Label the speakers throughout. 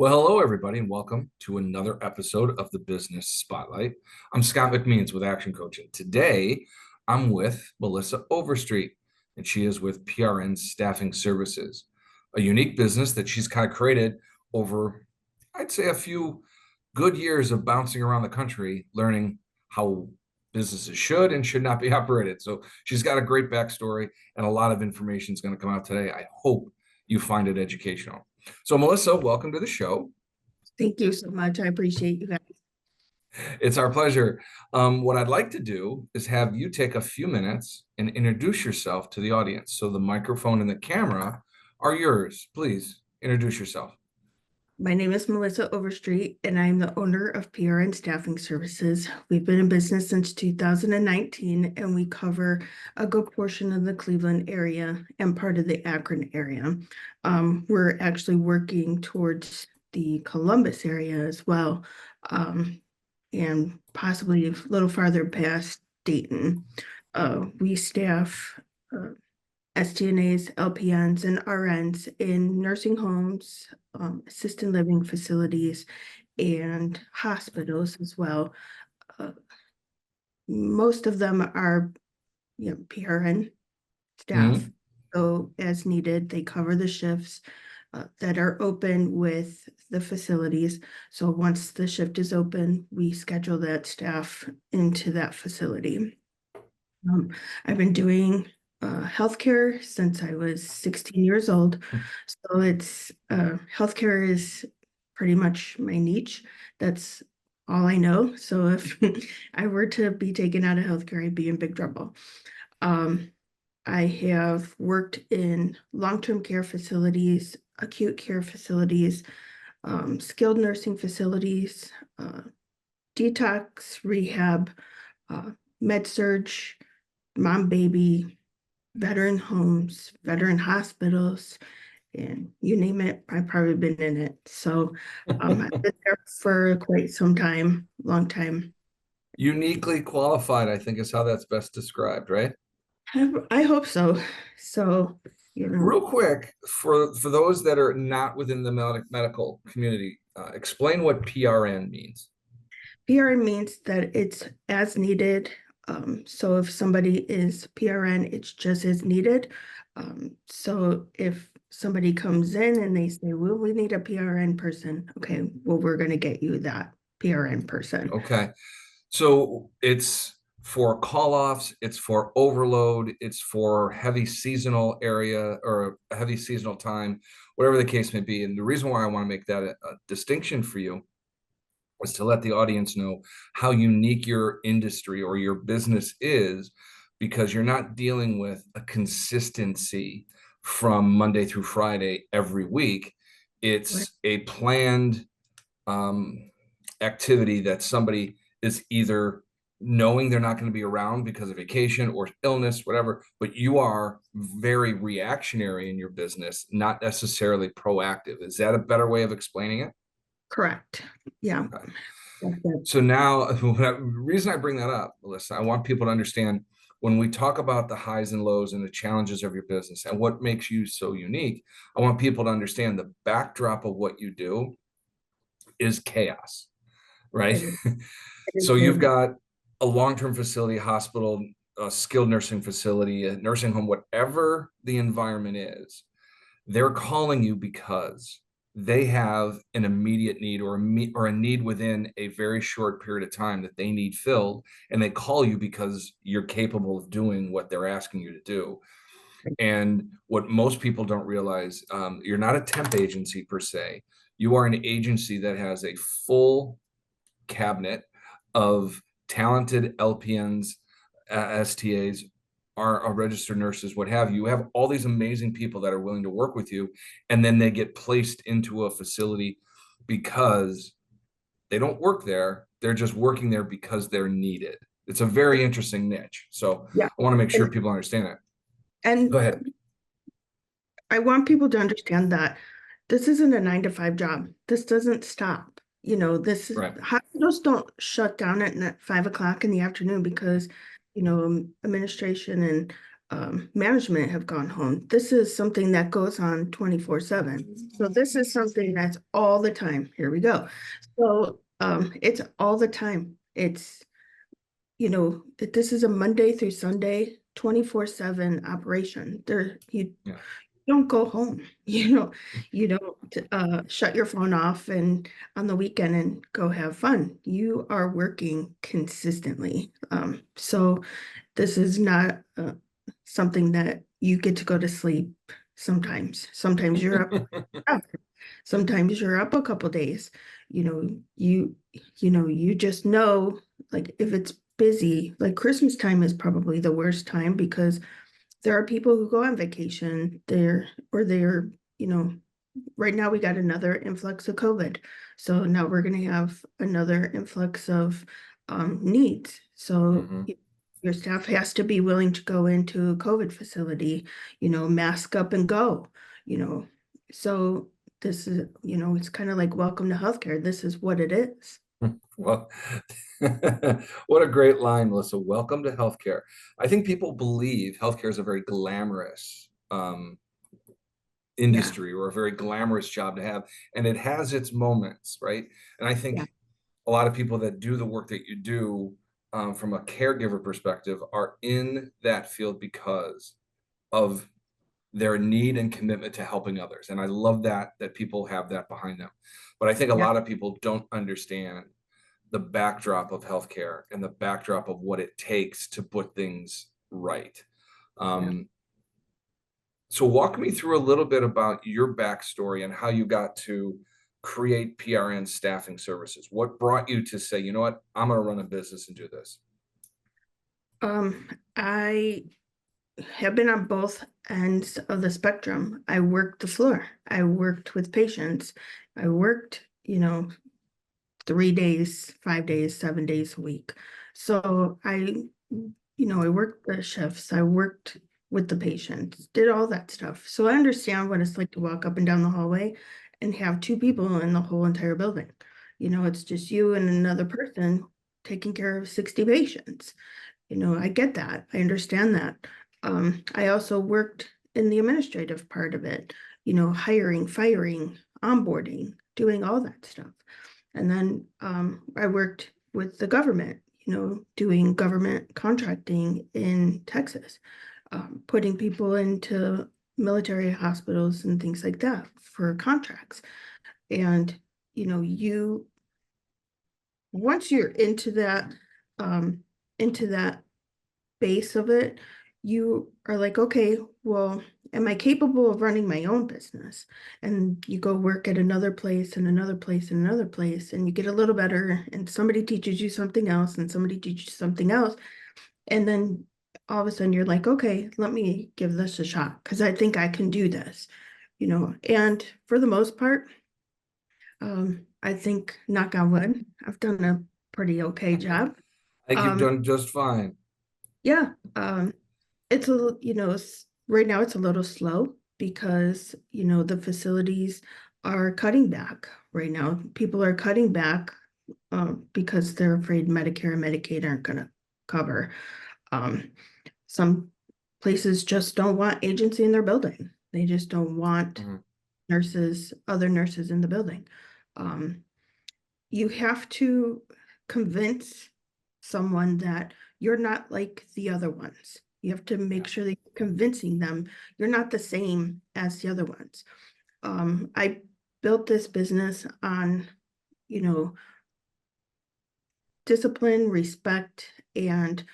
Speaker 1: Well, hello, everybody, and welcome to another episode of the Business Spotlight. I'm Scott McMeans with Action Coaching. Today, I'm with Melissa Overstreet, and she is with PRN Staffing Services, a unique business that she's kind of created over, I'd say, a few good years of bouncing around the country, learning how businesses should and should not be operated. So she's got a great backstory, and a lot of information is going to come out today. I hope you find it educational. So, Melissa, welcome to the show.
Speaker 2: Thank you so much. I appreciate you guys.
Speaker 1: It's our pleasure. What I'd like to do is have you take a few minutes and introduce yourself to the audience. So, the microphone and the camera are yours. Please introduce yourself.
Speaker 2: My name is Melissa Overstreet, and I'm the owner of PRN Staffing Services. We've been in business since 2019, and we cover a good portion of the Cleveland area and part of the Akron area. We're actually working towards the Columbus area as well, and possibly a little farther past Dayton. We staff STNAs, LPNs, and RNs in nursing homes, assisted living facilities, and hospitals as well. Most of them are, PRN staff.
Speaker 1: Mhm.
Speaker 2: So as needed, they cover the shifts that are open with the facilities. So once the shift is open, we schedule that staff into that facility. I've been doing healthcare since I was 16 years old. So it's healthcare is pretty much my niche. That's all I know. So if I were to be taken out of healthcare, I'd be in big trouble. Um, I have worked in long-term care facilities, acute care facilities, skilled nursing facilities, detox, rehab, med surge, mom baby, veteran homes, veteran hospitals, and you name it, I've probably been in it. So I've been there for quite some time, long time.
Speaker 1: Uniquely qualified, I think, is how that's best described, right?
Speaker 2: I hope so. So, you know,
Speaker 1: Real quick, for those that are not within the medical community, explain what PRN means.
Speaker 2: PRN means that it's as needed. So if somebody is PRN, it's just as needed. So if somebody comes in and they say, well, we need a PRN person. Okay, well, we're going to get you that PRN person.
Speaker 1: Okay. So it's for call-offs, it's for overload, it's for heavy seasonal area or a heavy seasonal time, whatever the case may be. And the reason why I want to make that a distinction for you is to let the audience know how unique your industry or your business is, because you're not dealing with a consistency from Monday through Friday every week.
Speaker 2: Right.
Speaker 1: It's a planned activity that somebody is either knowing they're not going to be around because of vacation or illness, whatever, but you are very reactionary in your business, not necessarily proactive. Is that a better way of explaining it?
Speaker 2: Correct. Yeah.
Speaker 1: Okay.
Speaker 2: That's it.
Speaker 1: So now, the reason I bring that up, Melissa, I want people to understand when we talk about the highs and lows and the challenges of your business and what makes you so unique, I want people to understand the backdrop of what you do is chaos, right?
Speaker 2: It
Speaker 1: So
Speaker 2: is
Speaker 1: you've
Speaker 2: chaos.
Speaker 1: got a long-term facility, hospital, a skilled nursing facility, a nursing home, whatever the environment is, they're calling you because they have an immediate need or a need within a very short period of time that they need filled, and they call you because you're capable of doing what they're asking you to do. And what most people don't realize, you're not a temp agency per se. You are an agency that has a full cabinet of talented LPNs, STAs, are registered nurses, what have you. You have all these amazing people that are willing to work with you, and then they get placed into a facility because they don't work there. They're just working there because they're needed. It's a very interesting niche. So
Speaker 2: Yeah.
Speaker 1: I want to make sure
Speaker 2: And,
Speaker 1: people understand that. Go
Speaker 2: and
Speaker 1: ahead.
Speaker 2: I want people to understand that this isn't a 9 to 5 job. This doesn't stop. This is
Speaker 1: Right.
Speaker 2: hospitals don't shut down at 5 o'clock in the afternoon because, administration and management have gone home. This is something that goes on 24/7. So this is something that's all the time. Here we go. So it's all the time. It's, this is a Monday through Sunday, 24/7 operation. You
Speaker 1: Yeah.
Speaker 2: don't go home, you don't shut your phone off and on the weekend and go have fun. You are working consistently. So this is not something that you get to go to sleep sometimes. Sometimes you're up. Sometimes you're up a couple days. You know, you just know, like, if it's busy, like Christmas time is probably the worst time because there are people who go on vacation there, or they're, you know, right now we got another influx of COVID. So now we're going to have another influx of needs. So
Speaker 1: Mhm.
Speaker 2: your staff has to be willing to go into a COVID facility, mask up and go, you know. So this is, it's kind of like welcome to healthcare. This is what it is.
Speaker 1: Well, what a great line, Melissa. Welcome to healthcare. I think people believe healthcare is a very glamorous
Speaker 2: Yeah,
Speaker 1: industry or a very glamorous job to have, and it has its moments, right? And I
Speaker 2: yeah,
Speaker 1: think a lot of people that do the work that you do, from a caregiver perspective, are in that field because of their need and commitment to helping others. And I love that people have that behind them. But I think a
Speaker 2: yeah,
Speaker 1: lot of people don't understand the backdrop of healthcare and the backdrop of what it takes to put things right.
Speaker 2: yeah.
Speaker 1: Um, so walk me through a little bit about your backstory and how you got to create PRN Staffing Services. What brought you to say, you know what, I'm going to run a business and do this?
Speaker 2: I have been on both ends of the spectrum. I worked the floor. I worked with patients. I worked, 3 days, 5 days, 7 days a week. So I worked the shifts. I worked with the patients, did all that stuff. So I understand what it's like to walk up and down the hallway and have two people in the whole entire building. It's just you and another person taking care of 60 patients. I get that. I understand that. I also worked in the administrative part of it, hiring, firing, onboarding, doing all that stuff. And then I worked with the government, doing government contracting in Texas, putting people into military hospitals and things like that for contracts. And, you once you're um, into that base of it, you are like, okay, well, am I capable of running my own business? And you go work at another place and another place and another place, and you get a little better, and somebody teaches you something else, and somebody teaches you something else. And then all of a sudden you're like, okay, let me give this a shot because I think I can do this, And for the most part, I think, knock on wood, I've done a pretty okay job.
Speaker 1: I think you've
Speaker 2: Um,
Speaker 1: done just fine.
Speaker 2: yeah, it's right now it's a little slow because, the facilities are cutting back right now. People are cutting back because they're afraid Medicare and Medicaid aren't gonna cover. Um, some places just don't want agency in their building. They just don't want
Speaker 1: Mhm.
Speaker 2: other nurses in the building. Um, you have to convince someone that you're not like the other ones. You have to make
Speaker 1: Yeah.
Speaker 2: sure that you're convincing them you're not the same as the other ones. I built this business on, you know, discipline, respect, and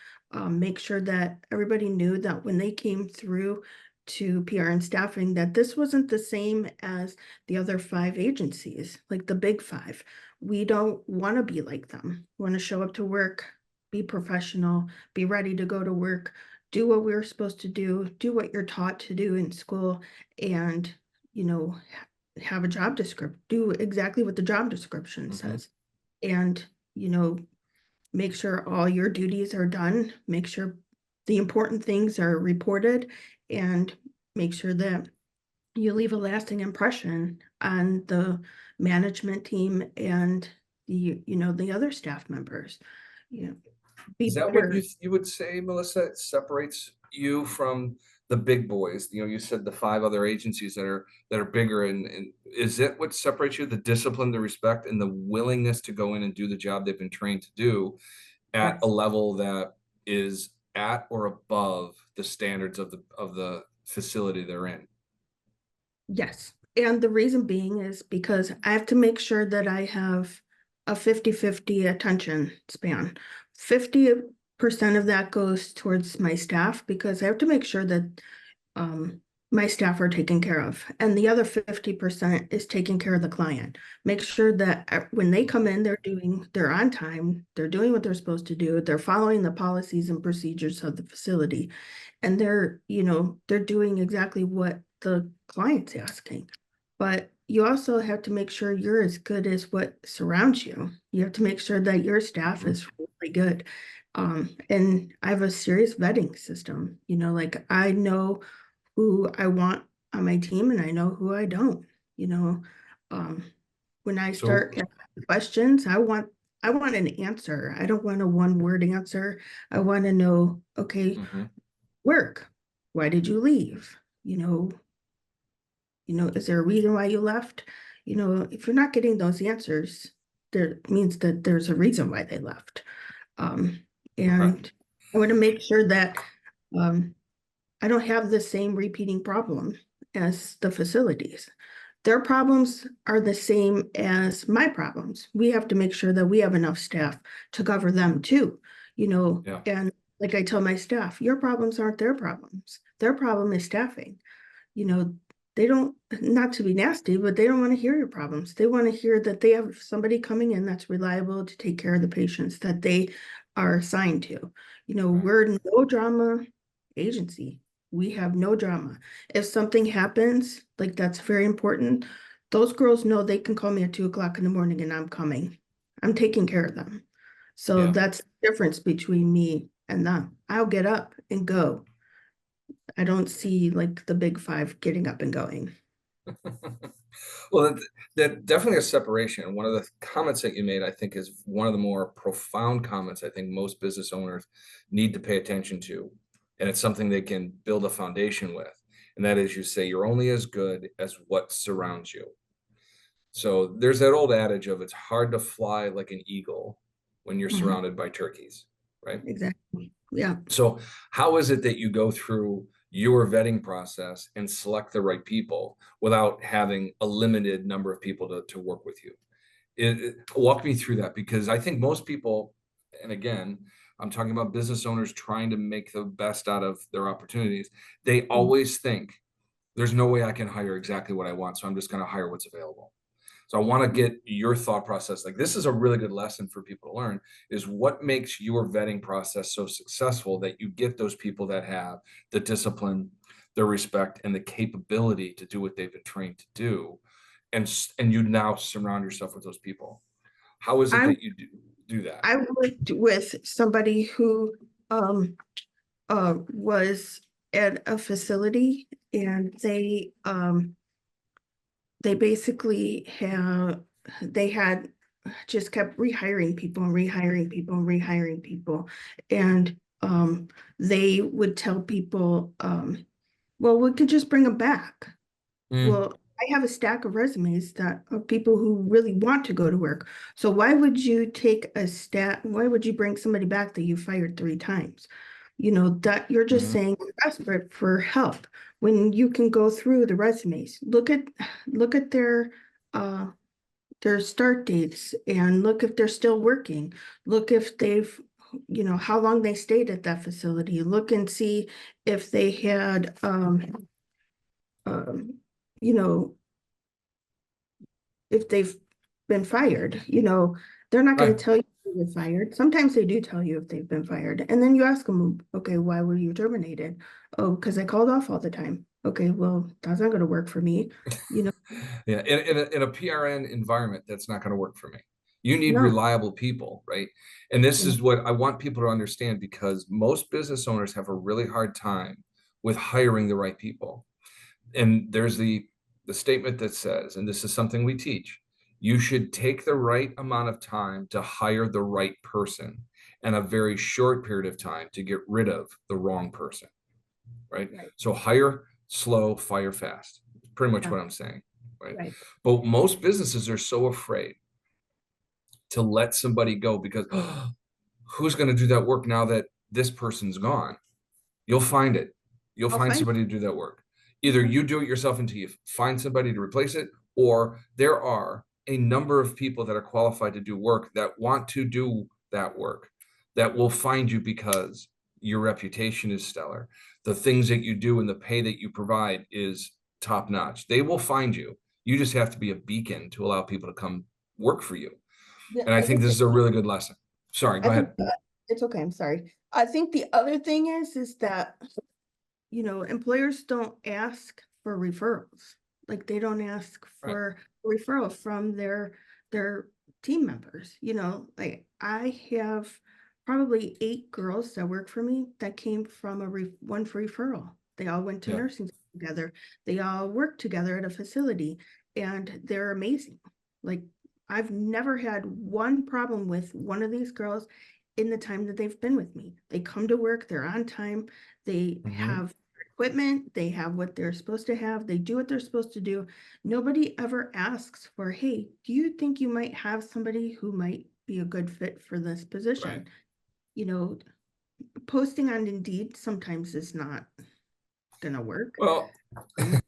Speaker 2: make sure that everybody knew that when they came through to PRN staffing, that this wasn't the same as the other five agencies, like the big five. We don't want to be like them. We want to show up to work, be professional, be ready to go to work, do what we're supposed to do what you're taught to do in school, and, have a job description, do exactly what the job description
Speaker 1: Mhm.
Speaker 2: says. And, you know, make sure all your duties are done, make sure the important things are reported, and make sure that you leave a lasting impression on the management team and the other staff members. You know, be
Speaker 1: Is that what
Speaker 2: better.
Speaker 1: you would say, Melissa, separates you from the big boys? You know, you said the five other agencies that are bigger, and is it what separates you? The discipline, the respect, and the willingness to go in and do the job they've been trained to do at a
Speaker 2: Yes.
Speaker 1: level that is at or above the standards of the facility they're in.
Speaker 2: Yes. And the reason being is because I have to make sure that I have a 50-50 attention span. 50% of that goes towards my staff because I have to make sure that um, my staff are taken care of. And the other 50% is taking care of the client. Make sure that when they come in, they're on time, they're doing what they're supposed to do, they're following the policies and procedures of the facility, and they're doing exactly what the client's asking. But you also have to make sure you're as good as what surrounds you. You have to make sure that your staff
Speaker 1: Mhm.
Speaker 2: is really good. And I have a serious vetting system. Like I know who I want on my team and I know who I don't. You know, um, when I
Speaker 1: So,
Speaker 2: start asking questions, I want an answer. I don't want a one word answer. I want to know, okay,
Speaker 1: mhm,
Speaker 2: work. Why did you leave? Is there a reason why you left? If you're not getting those answers, there means that there's a reason why they left. Um,
Speaker 1: okay,
Speaker 2: and I want to make sure that um, I don't have the same repeating problem as the facilities. Their problems are the same as my problems. We have to make sure that we have enough staff to cover them too,
Speaker 1: yeah,
Speaker 2: and like I tell my staff, your problems aren't their problems. Their problem is staffing. you know, they don't, not to be nasty, but they don't want to hear your problems. They want to hear that they have somebody coming in that's reliable to take care of the patients that they are assigned to.
Speaker 1: right,
Speaker 2: We're no drama agency. We have no drama. If something happens, like that's very important, those girls know they can call me at 2 o'clock in the morning and I'm coming. I'm taking care of them. So
Speaker 1: yeah.
Speaker 2: that's the difference between me and them. I'll get up and go. I don't see like the big five getting up and going.
Speaker 1: Well, that definitely a separation. And one of the comments that you made, I think, is one of the more profound comments I think most business owners need to pay attention to. And it's something they can build a foundation with. And that is, you say you're only as good as what surrounds you. So there's that old adage of it's hard to fly like an eagle when you're
Speaker 2: Mhm.
Speaker 1: surrounded by turkeys, right?
Speaker 2: Exactly. Yeah.
Speaker 1: So how is it that you go through your vetting process and select the right people without having a limited number of people to work with you? Walk me through that, because I think most people, and again, I'm talking about business owners trying to make the best out of their opportunities. They
Speaker 2: Mm.
Speaker 1: always think there's no way I can hire exactly what I want, so I'm just going to hire what's available. So I want to get your thought process. Like, this is a really good lesson for people to learn, is what makes your vetting process so successful that you get those people that have the discipline, the respect, and the capability to do what they've been trained to do. And you now surround yourself with those people. How is it
Speaker 2: I
Speaker 1: that you do that?
Speaker 2: I worked with somebody who was at a facility and they basically had just kept rehiring people and rehiring people and rehiring people. And they would tell people, well, we could just bring them back.
Speaker 1: Mm,
Speaker 2: Well, I have a stack of resumes that of people who really want to go to work. So why would you bring somebody back that you fired 3 times? That you're just
Speaker 1: mhm.
Speaker 2: saying you're desperate for help when you can go through the resumes. Look at their start dates and look if they're still working. Look if they've, how long they stayed at that facility. Look and see if they had um, you know, if they've been fired. They're not going
Speaker 1: Right.
Speaker 2: to tell you if they're fired. Sometimes they do tell you if they've been fired. And then you ask them, okay, why were you terminated? Oh, because I called off all the time. Okay, well, that's not going to work for me. You know,
Speaker 1: Yeah, in a PRN environment, that's not going to work for me. You need
Speaker 2: no.
Speaker 1: reliable people, right? And this
Speaker 2: Yeah.
Speaker 1: is what I want people to understand, because most business owners have a really hard time with hiring the right people. And there's the statement that says, and this is something we teach, you should take the right amount of time to hire the right person and a very short period of time to get rid of the wrong person. right?
Speaker 2: Right.
Speaker 1: So hire slow, fire fast. Pretty much
Speaker 2: Yeah.
Speaker 1: what I'm saying, right?
Speaker 2: Right.
Speaker 1: But most businesses are so afraid to let somebody go because who's going to do that work now that this person's gone? You'll find it. You'll
Speaker 2: I'll
Speaker 1: find
Speaker 2: find.
Speaker 1: somebody to do that work. Either
Speaker 2: Mhm.
Speaker 1: you do it yourself until you find somebody to replace it, or there are a number of people that are qualified to do work that want to do that work that will find you because your reputation is stellar. The things that you do and the pay that you provide is top notch. They will find you. You just have to be a beacon to allow people to come work for you.
Speaker 2: Yeah,
Speaker 1: And I
Speaker 2: I
Speaker 1: think
Speaker 2: think
Speaker 1: this
Speaker 2: that,
Speaker 1: is a really good lesson. Sorry,
Speaker 2: I
Speaker 1: go
Speaker 2: think
Speaker 1: ahead.
Speaker 2: that it's okay. I'm sorry. I think the other thing is that, employers don't ask for referrals. Like they don't ask
Speaker 1: Right.
Speaker 2: for a referral from their team members. Like I have probably 8 girls that work for me that came from one referral. They all went to
Speaker 1: Yeah.
Speaker 2: nursing school together. They all work together at a facility, and they're amazing. Like I've never had one problem with one of these girls in the time that they've been with me. They come to work, they're on time, they
Speaker 1: Mhm.
Speaker 2: have equipment, they have what they're supposed to have, they do what they're supposed to do. Nobody ever asks for, hey, do you think you might have somebody who might be a good fit for this
Speaker 1: Right.
Speaker 2: position? You know, Posting on Indeed sometimes is not gonna work.
Speaker 1: Well,
Speaker 2: Um,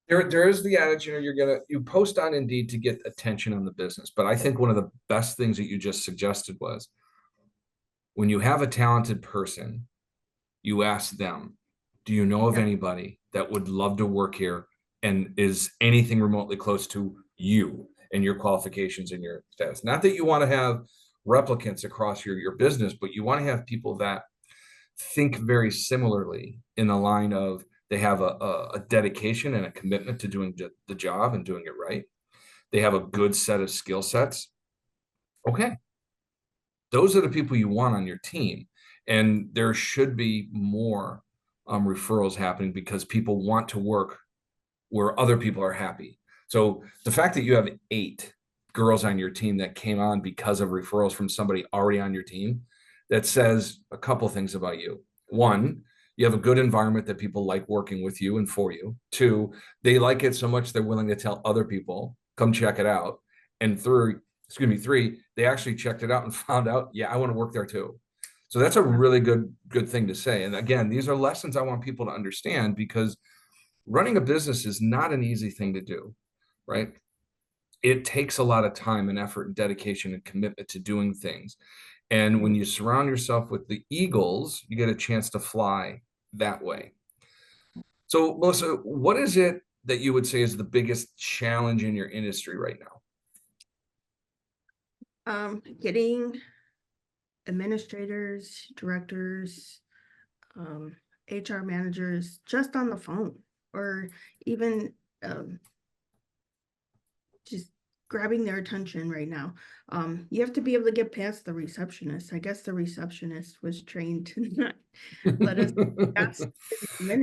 Speaker 1: there is the adage, you post on Indeed to get attention on the business. But I think one of the best things that you just suggested was when you have a talented person, you ask them, do you know of
Speaker 2: yeah,
Speaker 1: anybody that would love to work here and is anything remotely close to you and your qualifications and your status? Not that you want to have replicants across your business, but you want to have people that think very similarly in the line of they have a dedication and a commitment to doing the job and doing it right. They have a good set of skill sets. Okay, those are the people you want on your team. And there should be more referrals happening because people want to work where other people are happy. So the fact that you have 8 girls on your team that came on because of referrals from somebody already on your team, that says a couple things about you. One, you have a good environment that people like working with you and for you. Two, they like it so much they're willing to tell other people, come check it out. And three, they actually checked it out and found out, yeah, I want to work there too. So that's a
Speaker 2: yeah,
Speaker 1: really good thing to say. And again, these are lessons I want people to understand because running a business is not an easy thing to do, right? It takes a lot of time and effort and dedication and commitment to doing things. And when
Speaker 2: right.
Speaker 1: you surround yourself with the eagles, you get a chance to fly that way. So, Melissa, what is it that you would say is the biggest challenge in your industry right now?
Speaker 2: Getting administrators, directors, HR managers just on the phone, or even um, just grabbing their attention right now. You have to be able to get past the receptionist. I guess the receptionist was trained to not let us ask the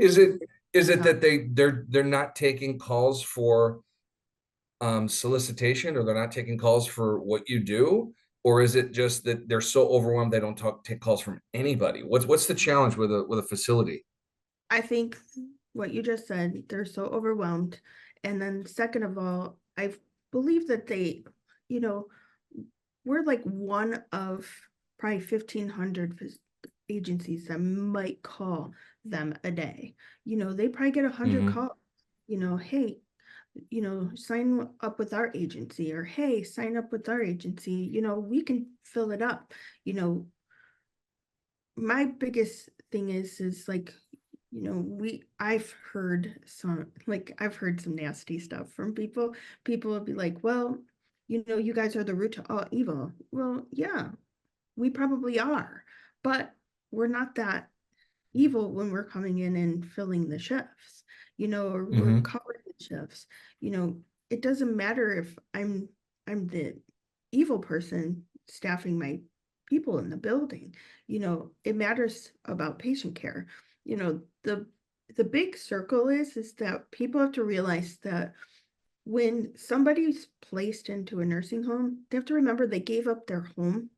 Speaker 1: is it
Speaker 2: administrator
Speaker 1: is
Speaker 2: to
Speaker 1: it
Speaker 2: talk.
Speaker 1: that they're not taking calls for solicitation, or they're not taking calls for what you do, or is it just that they're so overwhelmed they don't take calls from anybody? What's the challenge with a facility?
Speaker 2: I think what you just said, they're so overwhelmed. And then second of all, I believe that you know, we're like one of probably 1,500 agencies that might call them a day. They probably get 100
Speaker 1: Hmm.
Speaker 2: calls, hey, sign up with our agency, or hey, sign up with our agency. We can fill it up. You know, my biggest thing is like, I've heard some nasty stuff from people. People will be like, well, you guys are the root to all evil. Well, yeah, we probably are, but we're not that evil when we're coming in and filling the shifts, or we're
Speaker 1: Hmm.
Speaker 2: covering the shifts. You know, it doesn't matter if I'm the evil person staffing my people in the building. It matters about patient care. The big circle is that people have to realize that when somebody's placed into a nursing home, they have to remember they gave up their home,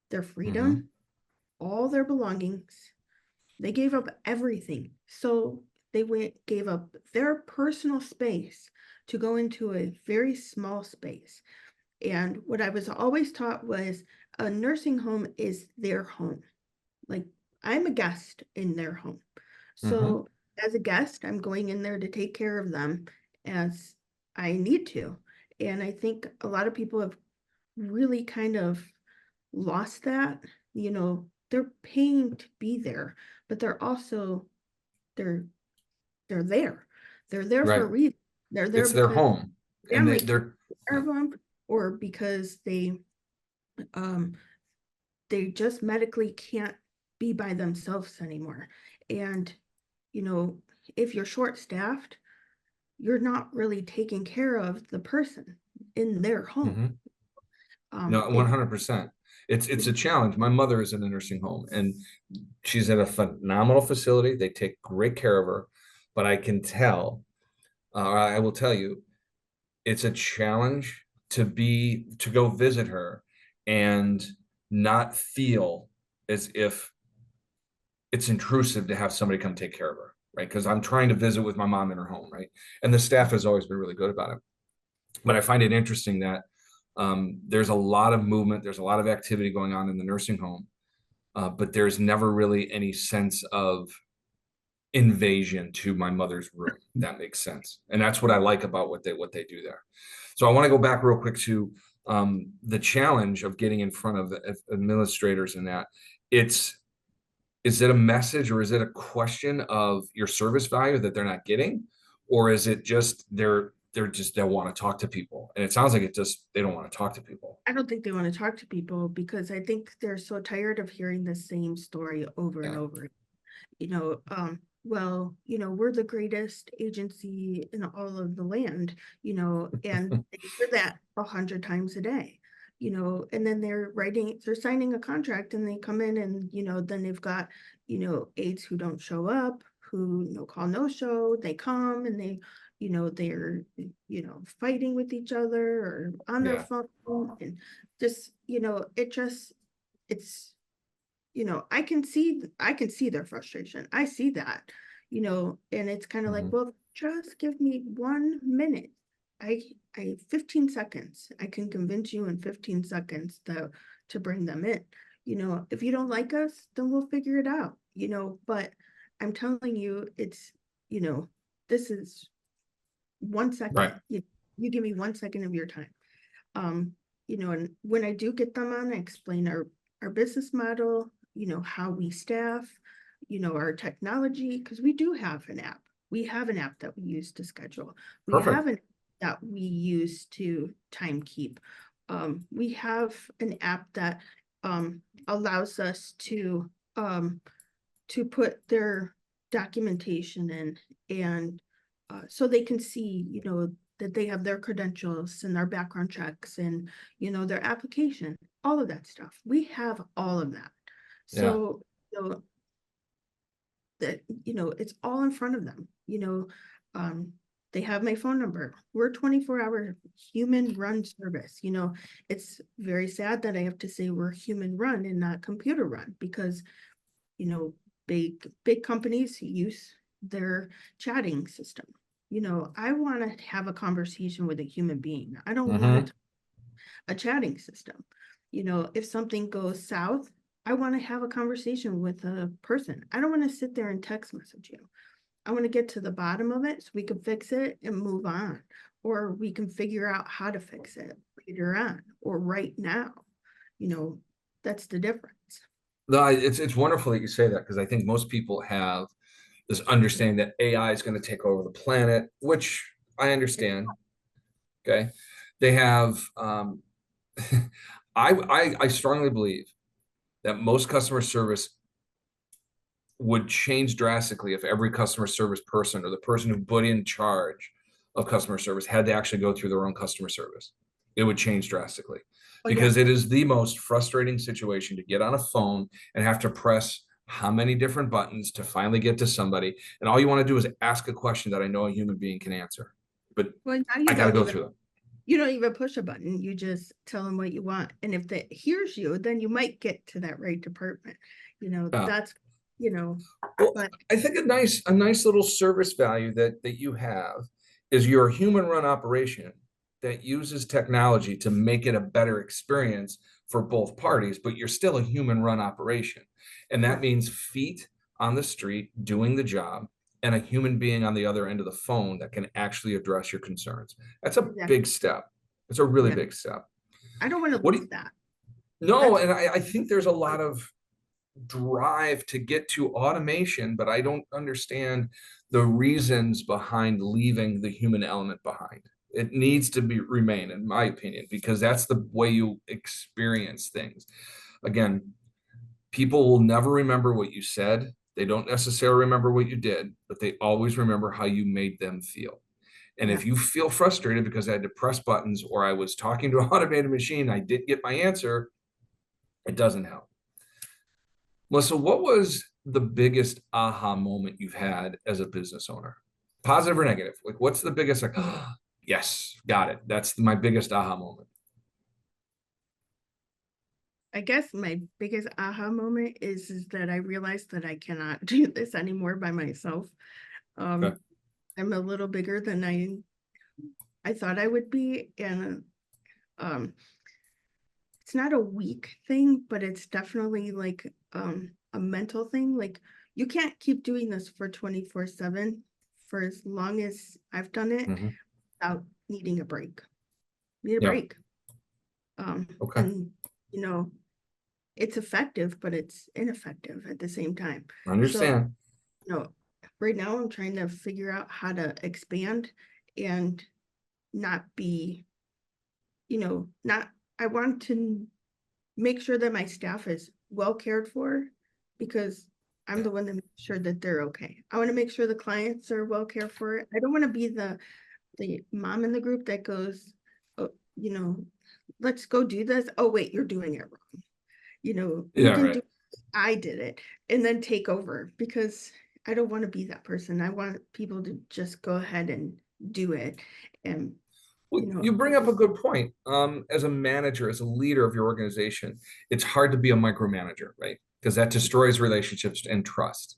Speaker 2: their
Speaker 1: Hmm.
Speaker 2: freedom, all their belongings. They gave up everything So they gave up their personal space to go into a very small space. And what I was always taught was a nursing home is their home. Like, I'm a guest in their home.
Speaker 1: Hmm.
Speaker 2: So as a guest, I'm going in there to take care of them as I need to. And I think a lot of people have really kind of lost that. They're paying to be there, but they're they're there. They're there for a
Speaker 1: Right.
Speaker 2: reason. They're there
Speaker 1: It's their
Speaker 2: because
Speaker 1: home, and
Speaker 2: family can't
Speaker 1: they're
Speaker 2: take care
Speaker 1: yeah.
Speaker 2: of them, or because um they just medically can't be by themselves anymore. And you know, if you're short-staffed, you're not really taking care of the person in their home.
Speaker 1: Mhm. No,
Speaker 2: If
Speaker 1: 100%. It's a challenge. My mother is in a nursing home, and she's at a phenomenal facility. They take great care of her, but I can tell, I will tell you, it's a challenge to go visit her and not feel as if it's intrusive to have somebody come take care of her, right? Because I'm trying to visit with my mom in her home, right? And the staff has always been really good about it. But I find it interesting that there's a lot of movement, there's a lot of activity going on in the nursing home, but there's never really any sense of invasion to my mother's room. That makes sense, and that's what I like about what they do there. So I want to go back real quick to the challenge of getting in front of administrators and that. It's is it a message or is it a question of your service value that they're not getting, or is it just they're just they want to talk to people? And it sounds like it just they don't want to talk to people.
Speaker 2: I don't think they want to talk to people because I think they're so tired of hearing the same story over and
Speaker 1: Yeah.
Speaker 2: over. Well, we're the greatest agency in all of the land, and they hear that 100 times a day, and then they're signing a contract and they come in and, then they've got, aides who don't show up, who no call, no show, they come and they're, fighting with each other or on their
Speaker 1: Yeah.
Speaker 2: phone and just, it's I can see their frustration. I see that, and it's kind of like,
Speaker 1: Hmm.
Speaker 2: well, just give me 1 minute. I I 15 seconds. I can convince you in 15 seconds to bring them in. If you don't like us, then we'll figure it out, but I'm telling you, you know, this is one
Speaker 1: Right.
Speaker 2: second. You give me 1 second of your time. um, and when I do get them on, I explain our business model, how we staff, our technology, because we do have an app. We have an app that we use to schedule. We have
Speaker 1: Perfect.
Speaker 2: an app that we use to time keep. We have an app that allows us to put their documentation in, and so they can see, that they have their credentials and their background checks and, their application, all of that stuff. We have all of that.
Speaker 1: Yeah.
Speaker 2: So that, it's all in front of them, um, they have my phone number. We're 24-hour human run service. It's very sad that I have to say we're human run and not computer run because you know, big companies use their chatting system. I want to have a conversation with a human being. I don't want
Speaker 1: Hmm.
Speaker 2: to a chatting system. If something goes south, I want to have a conversation with a person. I don't want to sit there and text message you. I want to get to the bottom of it so we can fix it and move on, or we can figure out how to fix it later on or right now. You know, that's the difference.
Speaker 1: No, it's wonderful that you say that because I think most people have this understanding that AI is going to take over the planet, which I understand. Okay. They have I strongly believe that most customer service would change drastically if every customer service person or the person who put in charge of customer service had to actually go through their own customer service. It would change drastically
Speaker 2: Oh yeah.
Speaker 1: because it is the most frustrating situation to get on a phone and have to press how many different buttons to finally get to somebody. And all you want to do is ask a question that I know a human being can answer, but
Speaker 2: Well, now
Speaker 1: I got to go through them.
Speaker 2: you don't even push a button. You just tell them what you want. And if that hears you, then you might get to that right department.
Speaker 1: Yeah.
Speaker 2: That's you know,
Speaker 1: Well,
Speaker 2: but
Speaker 1: I think a nice little service value that you have is your human run operation that uses technology to make it a better experience for both parties, but you're still a human run operation. And that
Speaker 2: correct,
Speaker 1: means feet on the street doing the job and a human being on the other end of the phone that can actually address your concerns. That's a
Speaker 2: exactly.
Speaker 1: big step. It's a really
Speaker 2: Yeah.
Speaker 1: big step.
Speaker 2: I don't want to
Speaker 1: What do
Speaker 2: lose
Speaker 1: you,
Speaker 2: that.
Speaker 1: no,
Speaker 2: That's
Speaker 1: and I think there's a lot of drive to get to automation, but I don't understand the reasons behind leaving the human element behind. It needs to be remain, in my opinion, because that's the way you experience things. Again, people will never remember what you said. They don't necessarily remember what you did, but they always remember how you made them feel. And
Speaker 2: yeah.
Speaker 1: if you feel frustrated because I had to press buttons or I was talking to an automated machine, I didn't get my answer, it doesn't help. Melissa, what was the biggest aha moment you've had as a business owner? Positive or negative? Like, what's the biggest, like, oh, yes, got it. That's my biggest aha moment.
Speaker 2: I guess my biggest aha moment is that I realized that I cannot do this anymore by myself.
Speaker 1: Okay.
Speaker 2: Um, I'm a little bigger than I thought I would be, and um, it's not a weak thing, but it's definitely like a mental thing. Like you can't keep doing this for 24/7 for as long as I've done it
Speaker 1: Hmm.
Speaker 2: without needing a break. Need a
Speaker 1: Yeah.
Speaker 2: break. Um,
Speaker 1: Okay.
Speaker 2: and you know, it's effective, but it's ineffective at the same time.
Speaker 1: I
Speaker 2: So,
Speaker 1: understand.
Speaker 2: right now I'm trying to figure out how to expand and not be, not, I want to make sure that my staff is well cared for because I'm the one that makes sure that they're okay. I want to make sure the clients are well cared for. I don't want to be the mom in the group that goes, oh, let's go do this. Oh, wait, you're doing it wrong. You
Speaker 1: Yeah,
Speaker 2: didn't do
Speaker 1: right.
Speaker 2: it, I did it, and then take over because I don't want to be that person. I want people to just go ahead and do it. And,
Speaker 1: Well, you bring up a good point. As a manager, as a leader of your organization, it's hard to be a micromanager, right? Because that destroys relationships and trust.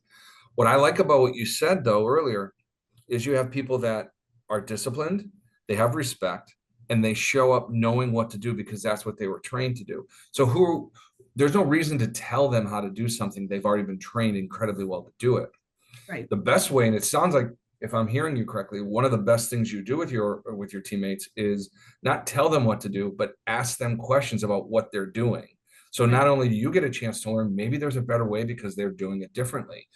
Speaker 1: What I like about what you said, though, earlier is you have people that are disciplined, they have respect, and they show up knowing what to do because that's what they were trained to do. So there's no reason to tell them how to do something. They've already been trained incredibly well to do it.
Speaker 2: right,
Speaker 1: The best way, and it sounds like if I'm hearing you correctly, one of the best things you do with your teammates is not tell them what to do, but ask them questions about what they're doing. So
Speaker 2: right,
Speaker 1: not only do you get a chance to learn, maybe there's a better way because they're doing it differently,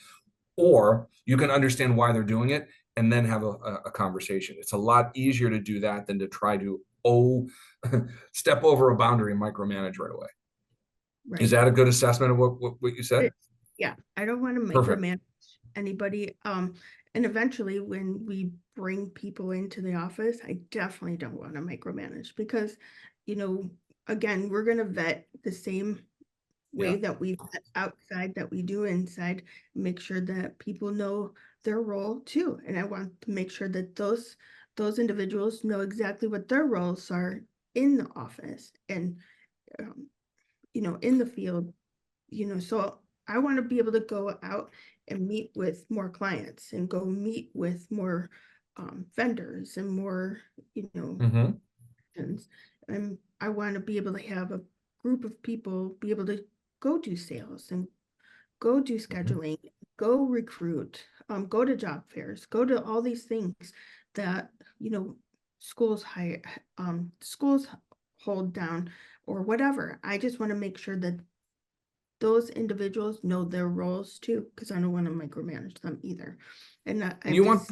Speaker 1: or you can understand why they're doing it and then have a conversation. It's a lot easier to do that than to try to step over a boundary and micromanage right away. Is
Speaker 2: right.
Speaker 1: that a good assessment of what you said?
Speaker 2: It, yeah, I don't want to
Speaker 1: Perfect.
Speaker 2: micromanage anybody. And eventually when we bring people into the office, I definitely don't want to micromanage because, you know, again, we're gonna vet the same way
Speaker 1: Yeah.
Speaker 2: that we vet outside that we do inside, make sure that people know their role too. And I want to make sure that those individuals know exactly what their roles are in the office and um, in the field, so I want to be able to go out and meet with more clients and go meet with more vendors and more,
Speaker 1: Hmm.
Speaker 2: and I want to be able to have a group of people be able to go do sales and go do
Speaker 1: Hmm.
Speaker 2: scheduling, go recruit, go to job fairs, go to all these things that, schools hire, schools hold down or whatever. I just want to make sure that those individuals know their roles too, because I don't want to micromanage them either. And
Speaker 1: And
Speaker 2: I'm just,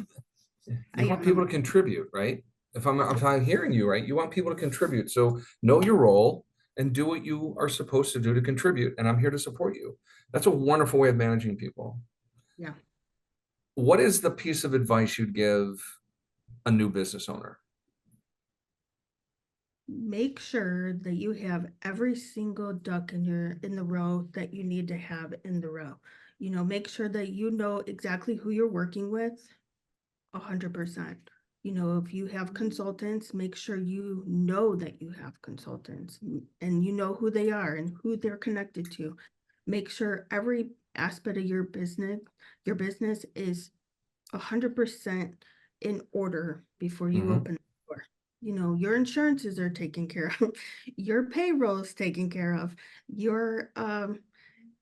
Speaker 2: I
Speaker 1: you want
Speaker 2: am,
Speaker 1: people to contribute, right? If I'm hearing you right, you want people to contribute. So know your role and do what you are supposed to do to contribute. And I'm here to support you. That's a wonderful way of managing people.
Speaker 2: yeah.
Speaker 1: What is the piece of advice you'd give a new business owner?
Speaker 2: Make sure that you have every single duck in the row that you need to have in the row. Make sure that you know exactly who you're working with 100%. If you have consultants, make sure you know that you have consultants and you know who they are and who they're connected to. Make sure aspect of your business is 100% in order before you
Speaker 1: Mhm.
Speaker 2: open the door. You know, your insurances are taken care of, your payroll is taken care of, your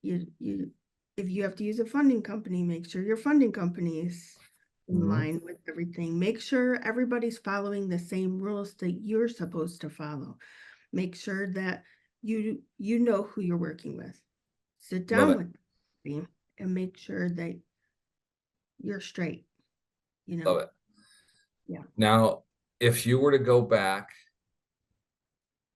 Speaker 2: you if you have to use a funding company, make sure your funding company is in
Speaker 1: Mhm.
Speaker 2: line with everything. Make sure everybody's following the same rules that you're supposed to follow. Make sure that you know who you're working with. Sit
Speaker 1: Love
Speaker 2: down
Speaker 1: it.
Speaker 2: with them and make sure that you're straight, you know.
Speaker 1: Love it.
Speaker 2: Yeah.
Speaker 1: Now, if you were to go back,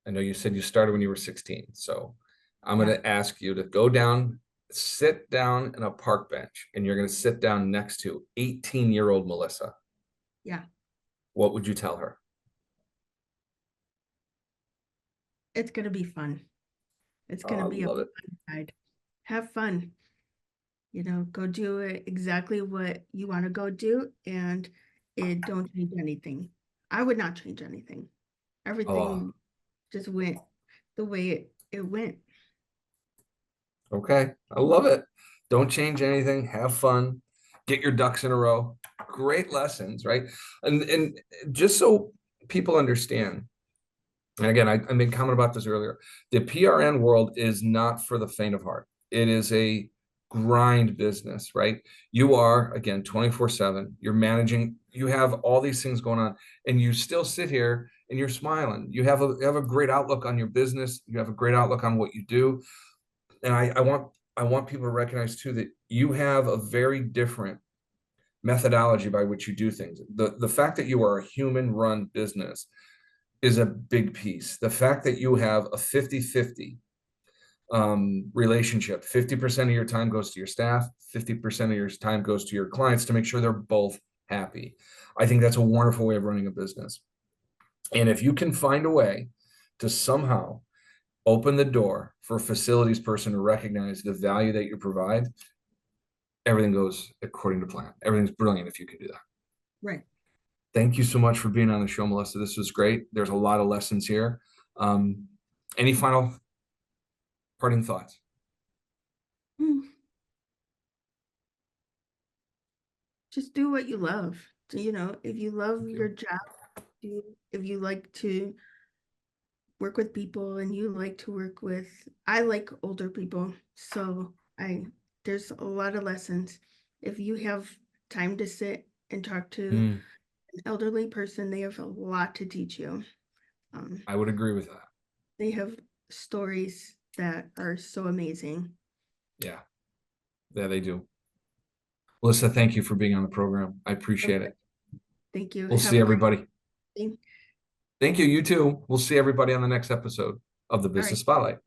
Speaker 1: I know you said you started when you were 16, so I'm going
Speaker 2: Yeah.
Speaker 1: to ask you to go down, sit down in a park bench, and you're going to sit down next to 18-year-old Melissa.
Speaker 2: Yeah.
Speaker 1: What would you tell her?
Speaker 2: It's gonna be fun. It's
Speaker 1: Oh,
Speaker 2: gonna
Speaker 1: I
Speaker 2: be a
Speaker 1: love it.
Speaker 2: fun ride. Have fun. You know, go do it exactly what you want to go do, and it don't change anything. I would not change anything.
Speaker 1: Oh,
Speaker 2: Everything just went the way it went.
Speaker 1: okay. I love it. Don't change anything. Have fun. Get your ducks in a row. Great lessons, right? And just so people understand, and again, I made comment about this earlier. The PRN world is not for the faint of heart. It is a grind business, right? You are, again, 24/7. You're managing, you have all these things going on, and you still sit here and you're smiling. You have a great outlook on your business. You have a great outlook on what you do. And I want people to recognize too that you have a very different methodology by which you do things. The fact that you are a human run business is a big piece. The fact that you have a 50-50 relationship, 50% of your time goes to your staff, 50% of your time goes to your clients to make sure they're both happy. I think that's a wonderful way of running a business. And if you can find a way to somehow open the door for a facilities person to recognize the value that you provide, everything goes according to plan. Everything's brilliant if you can do that.
Speaker 2: Right.
Speaker 1: Thank you so much for being on the show, Melissa. This was great. There's a lot of lessons here. Um, any final parting thoughts?
Speaker 2: Mm, just do what you love. You know, if you love
Speaker 1: Thank
Speaker 2: your
Speaker 1: you.
Speaker 2: job, if you like to work with people and you like to work with, I like older people, so I there's a lot of lessons. If you have time to sit and talk to
Speaker 1: Mm,
Speaker 2: an elderly person, they have a lot to teach you. um,
Speaker 1: I would agree with that.
Speaker 2: they have stories that are so amazing.
Speaker 1: Yeah, yeah, they do. Melissa, thank you for being on the program. I appreciate
Speaker 2: Okay,
Speaker 1: it.
Speaker 2: thank you,
Speaker 1: We'll
Speaker 2: have
Speaker 1: see
Speaker 2: a great
Speaker 1: everybody.
Speaker 2: day.
Speaker 1: Thank you. You too. We'll see everybody on the next episode of the
Speaker 2: All
Speaker 1: Business
Speaker 2: right.
Speaker 1: Spotlight.